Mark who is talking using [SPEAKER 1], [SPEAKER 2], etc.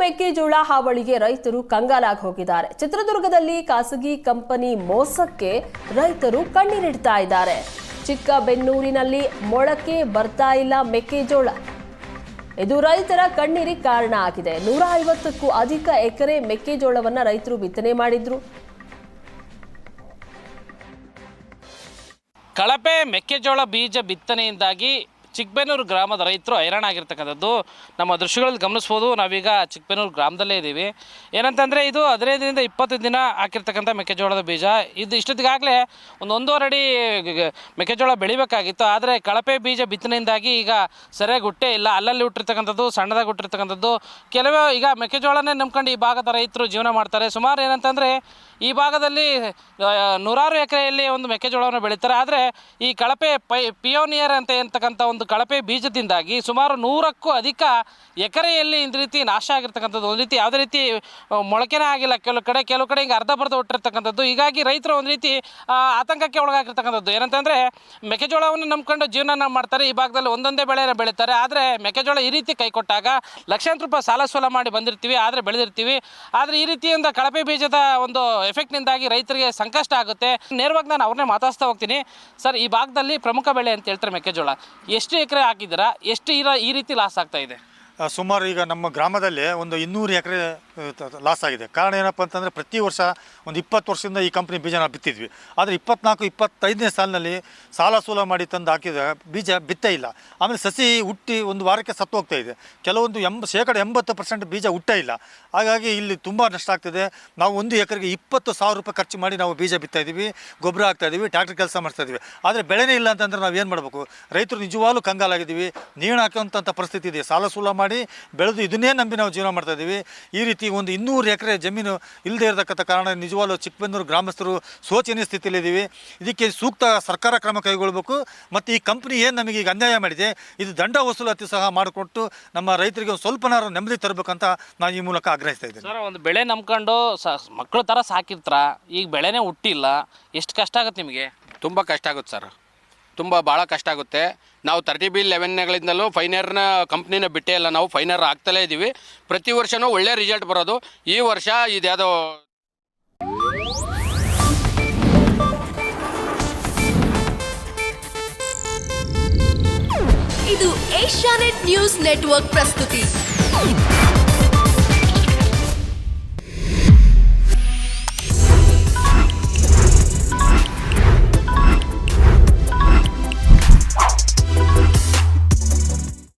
[SPEAKER 1] ಮೆಕ್ಕೆಜೋಳ ಹಾವಳಿಗೆ ರೈತರು ಕಂಗಾಲಾಗಿ ಹೋಗಿದ್ದಾರೆ. ಚಿತ್ರದುರ್ಗದಲ್ಲಿ ಖಾಸಗಿ ಕಂಪನಿ ಮೋಸಕ್ಕೆ ರೈತರು ಕಣ್ಣೀರಿಡ್ತಾ ಇದ್ದಾರೆ. ಚಿಕ್ಕಬೆನ್ನೂರಿನಲ್ಲಿ ಮೊಳಕೆ ಬರ್ತಾ ಇಲ್ಲ ಮೆಕ್ಕೆಜೋಳ. ಇದು ರೈತರ ಕಣ್ಣೀರಿಗೆ ಕಾರಣ ಆಗಿದೆ. 150ಕ್ಕೂ ಅಧಿಕ ಎಕರೆ ಮೆಕ್ಕೆಜೋಳವನ್ನ ರೈತರು ಬಿತ್ತನೆ ಮಾಡಿದ್ರು.
[SPEAKER 2] ಕಳಪೆ ಮೆಕ್ಕೆಜೋಳ ಬೀಜ ಬಿತ್ತನೆಯಿಂದಾಗಿ ಚಿಕ್ಕಬೆನ್ನೂರು ಗ್ರಾಮದ ರೈತರು ಹೈರಾಣಾಗಿರ್ತಕ್ಕಂಥದ್ದು ನಮ್ಮ ದೃಶ್ಯಗಳಲ್ಲಿ ಗಮನಿಸ್ಬೋದು. ನಾವೀಗ ಚಿಕ್ಕಬೆನ್ನೂರು ಗ್ರಾಮದಲ್ಲೇ ಇದ್ದೀವಿ. ಏನಂತಂದರೆ ಇದು 15ರಿಂದ 20 ದಿನ ಹಾಕಿರ್ತಕ್ಕಂಥ ಮೆಕ್ಕೆಜೋಳದ ಬೀಜ. ಇದು ಇಷ್ಟೊತ್ತಿಗಾಗಲೇ ಒಂದೂವರೆ ಅಡಿ ಮೆಕ್ಕೆಜೋಳ ಬೆಳಿಬೇಕಾಗಿತ್ತು. ಆದರೆ ಕಳಪೆ ಬೀಜ ಬಿತ್ತನೆಯಿಂದಾಗಿ ಈಗ ಸರಿಯಾಗಿ ಹುಟ್ಟೇ ಇಲ್ಲ. ಅಲ್ಲಲ್ಲಿ ಹುಟ್ಟಿರ್ತಕ್ಕಂಥದ್ದು, ಸಣ್ಣದಾಗಿ ಹುಟ್ಟಿರ್ತಕ್ಕಂಥದ್ದು. ಕೆಲವೇ ಈಗ ಮೆಕ್ಕೆಜೋಳನೇ ನಂಬ್ಕೊಂಡು ಈ ಭಾಗದ ರೈತರು ಜೀವನ ಮಾಡ್ತಾರೆ. ಸುಮಾರು ಏನಂತಂದರೆ ಈ ಭಾಗದಲ್ಲಿ 100 ಎಕರೆಯಲ್ಲಿ ಒಂದು ಮೆಕ್ಕೆಜೋಳವನ್ನು ಬೆಳೀತಾರೆ. ಆದರೆ ಈ ಕಳಪೆ ಪಿಯೋನಿಯರ್ ಅಂತ ಅಂತಕ್ಕಂಥ ಒಂದು ಕಳಪೆ ಬೀಜದಿಂದಾಗಿ ಸುಮಾರು 100ಕ್ಕೂ ಅಧಿಕ ಎಕರೆಯಲ್ಲಿ ಈ ರೀತಿ ನಾಶ ಆಗಿರ್ತಕ್ಕಂಥದ್ದು. ಒಂದು ರೀತಿ ಯಾವುದೇ ರೀತಿ ಮೊಳಕೆನೇ ಆಗಿಲ್ಲ. ಕೆಲವು ಕಡೆ ಹಿಂಗೆ ಅರ್ಧಬರ್ಧ ಹುಟ್ಟಿರ್ತಕ್ಕಂಥದ್ದು. ಹೀಗಾಗಿ ರೈತರು ಒಂದು ರೀತಿ ಆತಂಕಕ್ಕೆ ಒಳಗಾಗಿರ್ತಕ್ಕಂಥದ್ದು. ಏನಂತಂದರೆ ಮೆಕ್ಕೆಜೋಳವನ್ನು ನಂಬ್ಕೊಂಡು ಜೀವನ ಮಾಡ್ತಾರೆ. ಈ ಭಾಗದಲ್ಲಿ ಒಂದೊಂದೇ ಬೆಳೆಯನ್ನು ಬೆಳೀತಾರೆ. ಆದರೆ ಮೆಕ್ಕೆಜೋಳ ಈ ರೀತಿ ಕೈ ಕೊಟ್ಟಾಗ ಲಕ್ಷಾಂತರ ರೂಪಾಯಿ ಸಾಲ ಸೋಲ ಮಾಡಿ ಬಂದಿರ್ತೀವಿ, ಆದರೆ ಬೆಳೆದಿರ್ತೀವಿ. ಆದರೆ ಈ ರೀತಿಯಿಂದ ಕಳಪೆ ಬೀಜದ ಒಂದು ಎಫೆಕ್ಟ್ನಿಂದಾಗಿ ರೈತರಿಗೆ ಸಂಕಷ್ಟ ಆಗುತ್ತೆ. ನೇರವಾಗಿ ನಾನು ಅವ್ರನ್ನೇ ಮಾತಾಡ್ತಾ ಹೋಗ್ತೀನಿ. ಸರ್, ಈ ಭಾಗದಲ್ಲಿ ಪ್ರಮುಖ ಬೆಳೆ ಅಂತ ಹೇಳ್ತಾರೆ ಮೆಕ್ಕೆಜೋಳ. ಎಷ್ಟು ಎಕರೆ ಹಾಕಿದ್ದೀರಾ? ಎಷ್ಟು ಈ ರೀತಿ ಲಾಸ್ ಆಗ್ತಾ ಇದೆ?
[SPEAKER 3] ಸುಮಾರು ಈಗ ನಮ್ಮ ಗ್ರಾಮದಲ್ಲಿ ಒಂದು 200 ಎಕರೆ ಲಾಸ್ ಆಗಿದೆ. ಕಾರಣ ಏನಪ್ಪ ಅಂತಂದರೆ ಪ್ರತಿ ವರ್ಷ ಒಂದು 20 ವರ್ಷದಿಂದ ಈ ಕಂಪ್ನಿ ಬೀಜ ನಾವು ಬಿತ್ತಿದ್ವಿ. ಆದರೆ 24-25ನೇ ಸಾಲಿನಲ್ಲಿ ಸಾಲ ಸೂಲ ಮಾಡಿ ತಂದು ಹಾಕಿದ ಬೀಜ ಬಿತ್ತೇ ಇಲ್ಲ. ಆಮೇಲೆ ಸಸಿ ಹುಟ್ಟಿ ಒಂದು ವಾರಕ್ಕೆ ಸತ್ತು ಹೋಗ್ತಾ ಇದೆ. ಕೆಲವೊಂದು 80% ಬೀಜ ಹುಟ್ಟೇ ಇಲ್ಲ. ಹಾಗಾಗಿ ಇಲ್ಲಿ ತುಂಬ ನಷ್ಟ ಆಗ್ತಿದೆ. ನಾವು 1 ಎಕರೆಗೆ 20,000 ರೂಪಾಯಿ ಖರ್ಚು ಮಾಡಿ ನಾವು ಬೀಜ ಬಿತ್ತಾ ಇದ್ದೀವಿ, ಗೊಬ್ಬರ ಹಾಕ್ತಾ ಇದ್ದೀವಿ, ಟ್ಯಾಕ್ಟ್ರ್ ಕೆಲಸ ಮಾಡ್ತಾ ಇದ್ದೀವಿ. ಆದರೆ ಬೆಳೆನೇ ಇಲ್ಲ ಅಂತಂದರೆ ನಾವು ಏನು ಮಾಡಬೇಕು? ರೈತರು ನಿಜವಾಗ್ಲೂ ಕಂಗಾಲಾಗಿದ್ದೀವಿ. ನೇಣು ಹಾಕುವಂಥ ಪರಿಸ್ಥಿತಿ ಇದೆ. ಸಾಲ ಸೂಲ ಮಾಡಿ ಬೆಳೆದು ಇದನ್ನೇ ನಂಬಿ ನಾವು ಜೀವನ ಮಾಡ್ತಾ ಇದ್ದೀವಿ. ಈ ರೀತಿ ಒಂದು 200 ಎಕರೆ ಜಮೀನು ಇಲ್ಲದೆ ಇರತಕ್ಕಂಥ ಕಾರಣ ನಿಜವಾಗ್ಲೂ ಚಿಕ್ಕಬೆನ್ನೂರು ಗ್ರಾಮಸ್ಥರು ಶೋಚನೀಯ ಸ್ಥಿತಿಯಲ್ಲಿದ್ದೀವಿ. ಇದಕ್ಕೆ ಸೂಕ್ತ ಸರ್ಕಾರ ಕ್ರಮ ಕೈಗೊಳ್ಳಬೇಕು. ಮತ್ತು ಈ ಕಂಪ್ನಿ ಏನು ನಮಗೆ ಈಗ ಅನ್ಯಾಯ ಮಾಡಿದೆ, ಇದು ದಂಡ ವಸೂಲಾತಿ ಸಹ ಮಾಡಿಕೊಟ್ಟು ನಮ್ಮ ರೈತರಿಗೆ ಒಂದು ಸ್ವಲ್ಪನಾರು ನೆಮ್ಮದಿ ತರಬೇಕಂತ ನಾನು ಈ ಮೂಲಕ ಆಗ್ರಹಿಸ್ತಾ ಇದ್ದೇನೆ.
[SPEAKER 2] ಸರ್, ಒಂದು ಬೆಳೆ ನಂಬ್ಕೊಂಡು ಮಕ್ಕಳ ಥರ ಸಾಕಿರ್ತಾರ, ಈಗ ಬೆಳೆನೇ ಹುಟ್ಟಿಲ್ಲ, ಎಷ್ಟು ಕಷ್ಟ ಆಗುತ್ತೆ ನಿಮಗೆ?
[SPEAKER 4] ತುಂಬ ಕಷ್ಟ ಆಗುತ್ತೆ ಸರ್, ಭಾಳ ಕಷ್ಟ ಆಗುತ್ತೆ. ನಾವು 30B11ಗಳಿಂದಲೂ ಫೈನರ್ನ ಕಂಪ್ನಿನ ಬಿಟ್ಟೇ ಇಲ್ಲ. ನಾವು ಫೈನರ್ ಆಗ್ತಲೇ ಇದ್ದೀವಿ. ಪ್ರತಿ ವರ್ಷವೂ ಒಳ್ಳೆ ರಿಸಲ್ಟ್ ಬರೋದು. ಈ ವರ್ಷ ಇದ್ಯಾವುದೋ
[SPEAKER 5] ಇದು ಏಷ್ಯಾನೆಟ್ ನ್ಯೂಸ್ ನೆಟ್ವರ್ಕ್ ಪ್ರಸ್ತುತಿ.